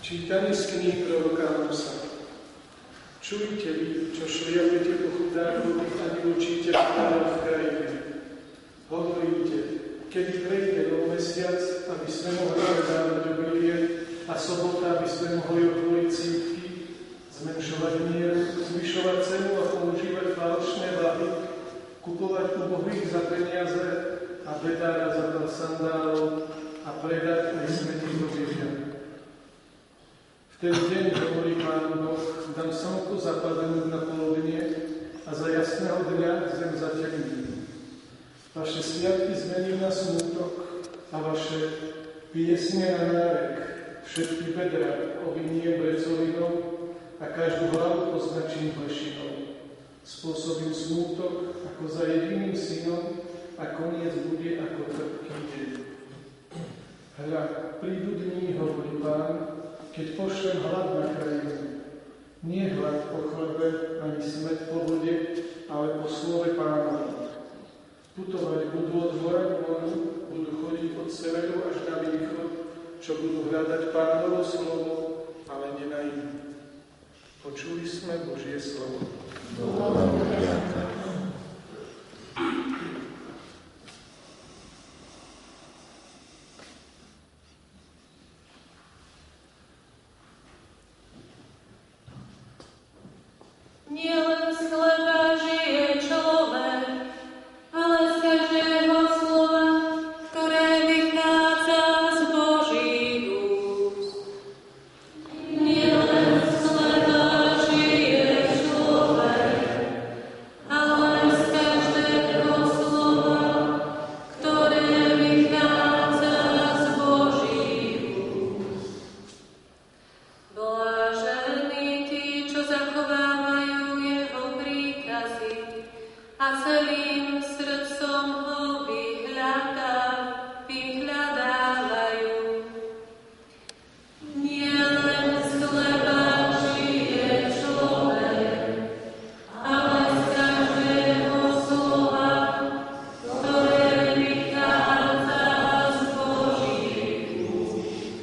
Čítanie z kníh proroka Amosa. Čujte vy, čo šliapete po chudákovi a neučíte kráľa v krajine. Hovoríte, kedy prejde nov mesiac, aby sme mohli predávať obilie a sobota, aby sme mohli otvoriť cívky, zmenšovať mieru, zvyšovať cenu a používať falošné váhy, kupovať ubohých za peniaze a bedára za pár sandálov a predať aj smetých obilia. V ten deň, hovorí Pán Boh, dám slnko zapadnúť na poludnie a za jasného dňa zem zatemní. Vaše sviatky zmením na smútok a vaše piesne na nárek, všetky bedra oviniem brecolinou a každú hlavu poznačím plešinou. Spôsobím smútok ako za jediným synom a koniec bude ako trpký deň. Hľa, prídu dní, hovorí Pán, keď pošlem hlad na krajinu. Nie hlad po chlebe, ani smäd po vode, ale po slove Pánovi. Putovať budú od hora k moru, budú chodiť od severu až na východ, čo budú hľadať Pánovo slovo, ale nenajdú. Počuli sme Božie slovo. Nielen z chleba žije človek, ale z každého slova, ktoré vychádza z Božích úst. Nielen z chleba žije človek, ale z každého slova, ktoré vychádza z Božích úst. Blážení tí, čo zachovávajú a celým srdcom ho vyhľadávajú. Nielen z chleba žije človek, ale z každého slova, ktoré vychádza z Božích úst.